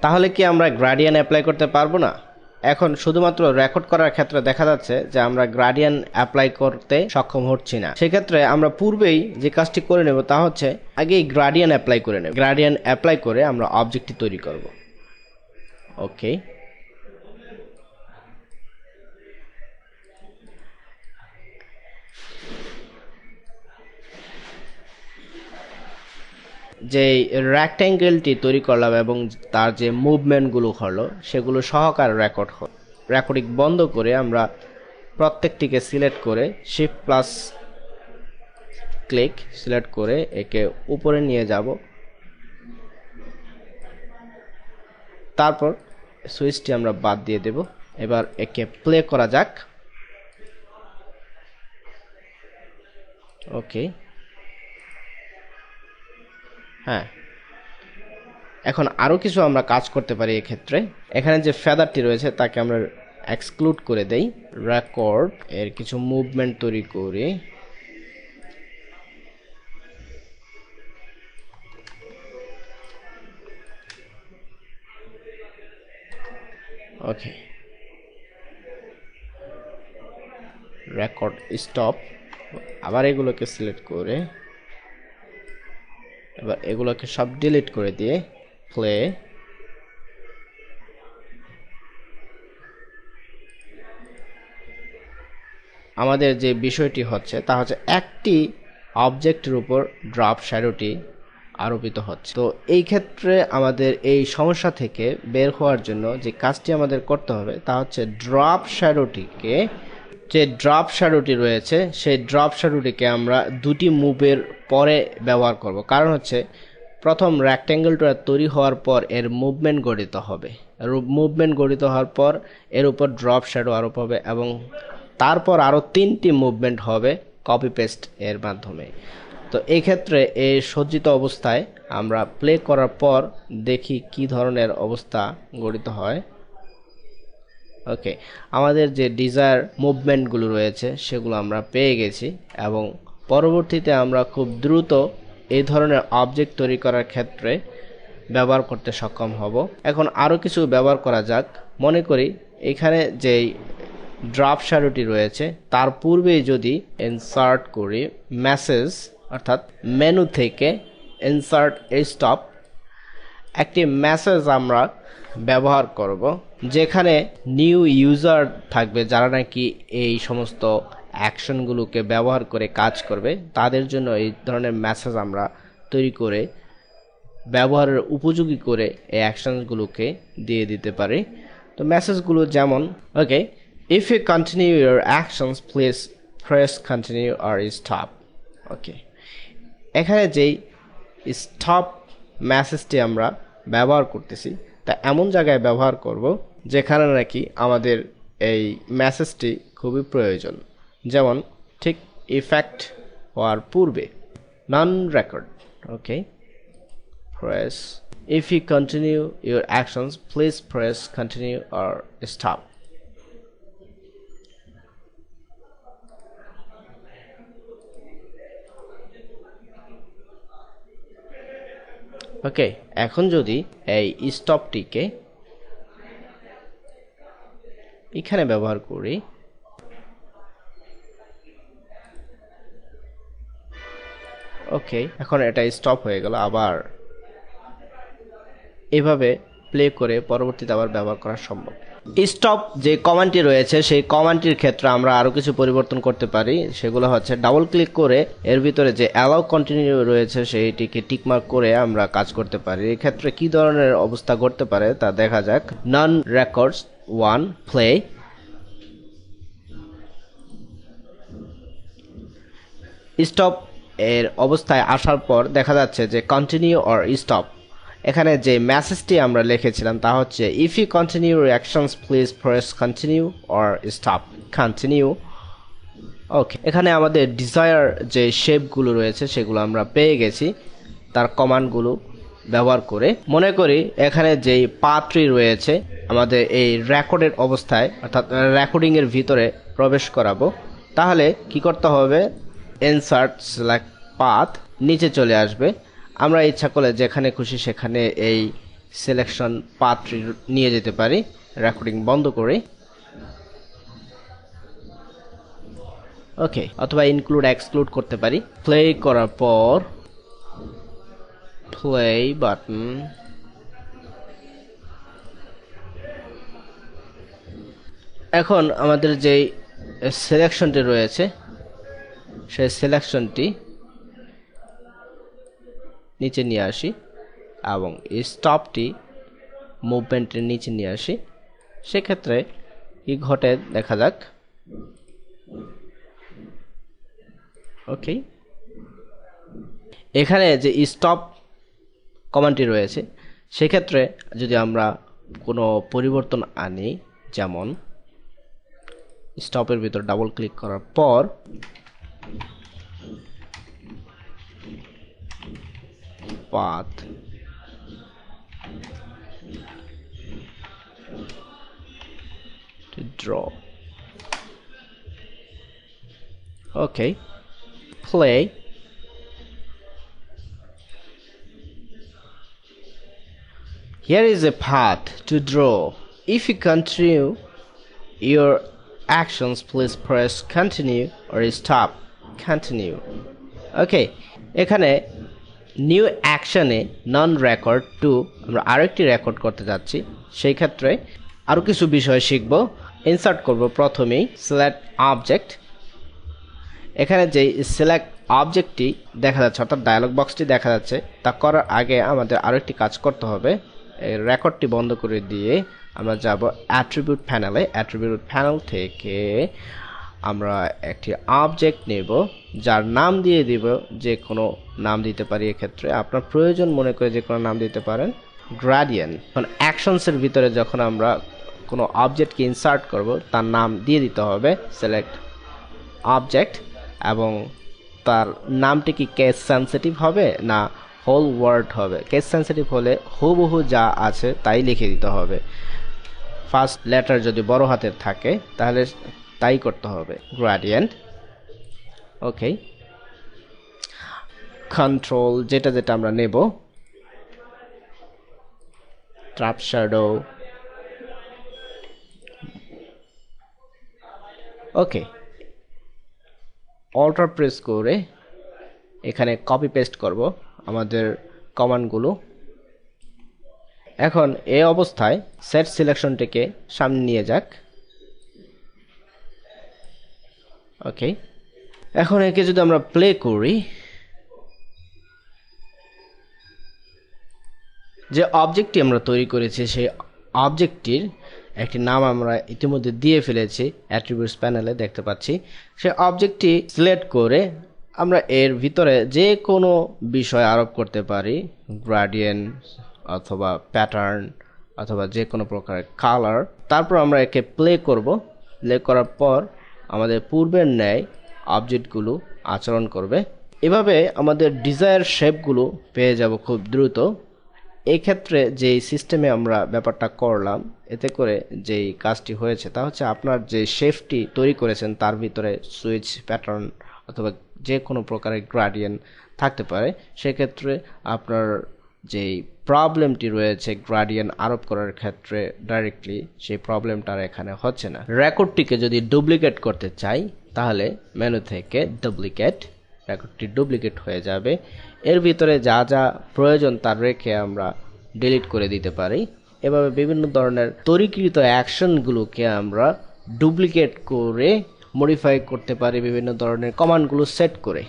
তাহলে কি আমরা গ্রেডিয়েন্ট অ্যাপ্লাই করতে পারবো না? এখন শুধুমাত্র রেকর্ড করার ক্ষেত্রে দেখা যাচ্ছে যে আমরা গ্রেডিয়েন্ট অ্যাপ্লাই করতে সক্ষম হচ্ছি না। সেক্ষেত্রে আমরা পূর্বেই যে কাজটি করে নেব তা হচ্ছে আগেই গ্রেডিয়েন্ট অ্যাপ্লাই করে নেব। গ্রেডিয়েন্ট অ্যাপ্লাই করে আমরা অবজেক্টটি তৈরি করব। ওকে, যে রেক্ট্যাঙ্গেলটি তৈরি করলাম এবং তার যে মুভমেন্টগুলো হলো সেগুলো সহকারে রেকর্ডিং বন্ধ করে আমরা প্রত্যেকটিকে সিলেক্ট করে শিফট প্লাস ক্লিক সিলেক্ট করে একে উপরে নিয়ে যাব। তারপর সুইচটি আমরা বাদ দিয়ে দেব। এবার একে প্লে করা যাক। ওকে, হ্যাঁ, এখন আরও কিছু আমরা কাজ করতে পারি। এক্ষেত্রে এখানে যে ফেদারটি রয়েছে তাকে আমরা এক্সক্লুড করে দেই। রেকর্ড এর কিছু মুভমেন্ট তৈরি করি। ওকে, রেকর্ড স্টপ। আবার এগুলোকে সিলেক্ট করে এবার এগুলোকে সব ডিলিট করে দিয়ে প্লে। আমাদের যে বিষয়টি হচ্ছে তা হচ্ছে একটি অবজেক্টের উপর ড্রপ শ্যাডোটি আরোপিত হচ্ছে। তো এই ক্ষেত্রে আমাদের এই সমস্যা থেকে বের হওয়ার জন্য যে কাজটি আমাদের করতে হবে তা হচ্ছে ড্রপ শ্যাডোটিকে, যে ড্রপ শ্যাডোটি রয়েছে সেই ড্রপ শ্যাডোটিকে আমরা দুটি মুভের পরে ব্যবহার করব। কারণ হচ্ছে প্রথম রেক্ট্যাঙ্গেলটা তৈরি হওয়ার পর এর মুভমেন্ট গঠিত হবে। মুভমেন্ট গঠিত হওয়ার পর এর উপর ড্রপ শ্যাডো আরোপ হবে এবং তারপর আরও 3টি মুভমেন্ট হবে কপি পেস্ট এর মাধ্যমে। তো এই ক্ষেত্রে এই সজ্জিত অবস্থায় আমরা প্লে করার পর দেখি কি ধরনের অবস্থা গঠিত হয়। ওকে, আমাদের যে ডিজায়ার মুভমেন্টগুলো রয়েছে সেগুলো আমরা পেয়ে গেছি এবং পরবর্তীতে আমরা খুব দ্রুত এই ধরনের অবজেক্ট তৈরি করার ক্ষেত্রে ব্যবহার করতে সক্ষম হব। এখন আরও কিছু ব্যবহার করা যাক। মনে করি এখানে যেই ড্রপ শ্যাডোটি রয়েছে তার পূর্বেই যদি ইনসার্ট করি মেসেজ, অর্থাৎ মেনু থেকে ইনসার্ট স্টপ, একটি মেসেজ আমরা ব্যবহার করব যেখানে নিউ ইউজার থাকবে যারা নাকি এই সমস্ত অ্যাকশনগুলোকে ব্যবহার করে কাজ করবে। তাদের জন্য এই ধরনের মেসেজ আমরা তৈরি করে ব্যবহারের উপযোগী করে এই অ্যাকশনগুলোকে দিয়ে দিতে পারি। তো মেসেজগুলো যেমন, ওকে, if you continue your actions please press continue or stop। ওকে, এখানে যেই স্টপ মেসেজটি আমরা ব্যবহার করতেছি তা এমন জায়গায় ব্যবহার করব যেখানে নাকি আমাদের এই মেসেজটি খুবই প্রয়োজন। যেমন ঠিক ইফেক্ট হওয়ার পূর্বে non record. Okay, press if you continue your actions please press continue or stop। ওকে, এখন যদি এই স্টপটিকে এখানে ব্যবহার করি, ওকে, এখন এটা স্টপ হয়ে গেল। আবার এভাবে প্লে করে পরবর্তীতে আবার ব্যবহার করা সম্ভব। স্টপ যে কমান্ডটি রয়েছে সেই কমান্ডটির ক্ষেত্রে আমরা আরও কিছু পরিবর্তন করতে পারি। সেগুলো হচ্ছে ডাবল ক্লিক করে এর ভিতরে যে অ্যালাউ কন্টিনিউ রয়েছে সেইটিকে টিকমার্ক করে আমরা কাজ করতে পারি। এক্ষেত্রে কি ধরনের অবস্থা ঘটতে পারে তা দেখা যাক। নন রেকর্ডস 1 প্লে, স্টপ এর অবস্থায় আসার পর দেখা যাচ্ছে যে কন্টিনিউ অর স্টপ। এখানে যে মেসেজটি আমরা লিখেছিলাম তা হচ্ছে if you continue your actions please press continue or stop continue. Okay, এখানে আমাদের ডিজায়ার যে শেপগুলো রয়েছে সেগুলো আমরা পেয়ে গেছি তার কমান্ডগুলো ব্যবহার করে। মনে করি এখানে যেই পাথটি রয়েছে আমাদের এই রেকর্ডের অবস্থায়, অর্থাৎ রেকর্ডিংয়ের ভিতরে প্রবেশ করাবো, তাহলে কি করতে হবে? ইনসার্ট সিলেক্ট পাথ, নিচে চলে আসবে। আমরা ইচ্ছা করলে যেখানে খুশি সেখানে এই সিলেকশন পাথটি নিয়ে যেতে পারি রেকর্ডিং বন্ধ করে। ওকে, অথবা ইনক্লুড এক্সক্লুড করতে পারি। প্লে করার পর প্লে বাটন, এখন আমাদের যেই সিলেকশনটি রয়েছে সেই সিলেকশনটি নিচে নিয়ে আসি এবং স্টপটি মুভমেন্টের নিচে নিয়ে আসি। সেক্ষেত্রে কি ঘটে দেখা যাক। ওকে, এখানে যে স্টপ কমান্ডটি রয়েছে সেক্ষেত্রে যদি আমরা কোনো পরিবর্তন আনি, যেমন স্টপের ভিতর ডাবল ক্লিক করার পর path to draw. Okay, play. Here is a path to draw. If you continue your actions, please press continue or stop. Continue. Okay, এখানে নিউ অ্যাকশনে নন রেকর্ড টু আমরা আরেকটি রেকর্ড করতে যাচ্ছি। সেই ক্ষেত্রে আরও কিছু বিষয় শিখব। ইনসার্ট করব প্রথমেই সিলেক্ট অবজেক্ট। এখানে যে সিলেক্ট অবজেক্টটি দেখা যাচ্ছে অর্থাৎ ডায়লগ বক্সটি দেখা যাচ্ছে, তা করার আগে আমাদের আরেকটি কাজ করতে হবে। এই রেকর্ডটি বন্ধ করে দিয়ে আমরা যাব অ্যাট্রিবিউট প্যানেলে। অ্যাট্রিবিউট প্যানেল থেকে আমরা একটি অবজেক্ট নেব, যার নাম দিয়ে দিব যে কোনো নাম দিতে পারি। এক্ষেত্রে আপনার প্রয়োজন মনে করে যে কোনো নাম দিতে পারেন। গ্রেডিয়েন্ট, এখন অ্যাকশনসের ভিতরে যখন আমরা কোনো অবজেক্টকে ইনসার্ট করব তার নাম দিয়ে দিতে হবে সিলেক্ট অবজেক্ট, এবং তার নামটি কি কেস সেন্সিটিভ হবে না হোল ওয়ার্ড হবে। কেস সেন্সিটিভ হলে হুবহু যা আছে তাই লিখে দিতে হবে। ফার্স্ট লেটার যদি বড় হাতের থাকে তাহলে তাই করতে হবে। গ্রেডিয়েন্ট। ওকে, কন্ট্রোল যেটা আমরা নেব, ট্র্যাপ শ্যাডো। ওকে, অল্টার প্রেস করে এখানে কপি পেস্ট করব আমাদের কমান্ডগুলো। এখন এই অবস্থায় সেট সিলেকশনটিকে সামনে নিয়ে যাক। ওকে, এখন একে যদি আমরা প্লে করি, যে অবজেক্টটি আমরা তৈরি করেছি সেই অবজেক্টটির একটি নাম আমরা ইতিমধ্যে দিয়ে ফেলেছি, অ্যাট্রিবিউটস প্যানেলে দেখতে পাচ্ছি। সেই অবজেক্টটি সিলেক্ট করে আমরা এর ভিতরে যে কোনো বিষয় আরোপ করতে পারি, গ্রেডিয়েন্ট অথবা প্যাটার্ন অথবা যে কোনো প্রকারের কালার। তারপর আমরা একে প্লে করব। প্লে করার পর আমাদের পূর্বের ন্যায় অবজেক্টগুলো আচরণ করবে। এভাবে আমাদের ডিজায়ার শেপগুলো পেয়ে যাব খুব দ্রুত। এই ক্ষেত্রে যেই সিস্টেমে আমরা ব্যাপারটা করলাম, এতে করে যেই কাজটি হয়েছে তা হচ্ছে আপনার যে শেপটি তৈরি করেছেন তার ভিতরে সুইচ, প্যাটার্ন অথবা যে কোনো প্রকারের গ্রেডিয়েন্ট থাকতে পারে। সেক্ষেত্রে আপনার যেই প্রবলেমটি রয়েছে গ্রেডিয়েন্ট আরোপ করার ক্ষেত্রে ডাইরেক্টলি, সেই প্রবলেমটা আর এখানে হচ্ছে না। রেকর্ডটিকে যদি ডুপ্লিকেট করতে চাই তাহলে মেনু থেকে ডুপ্লিকেট, রেকর্ডটি ডুপ্লিকেট হয়ে যাবে। এর ভিতরে যা যা প্রয়োজন তা রেখে আমরা ডিলিট করে দিতে পারি। এভাবে বিভিন্ন ধরনের তৈরিকৃত অ্যাকশনগুলোকে আমরা ডুপ্লিকেট করে মডিফাই করতে পারি বিভিন্ন ধরনের কমান্ডগুলো সেট করে।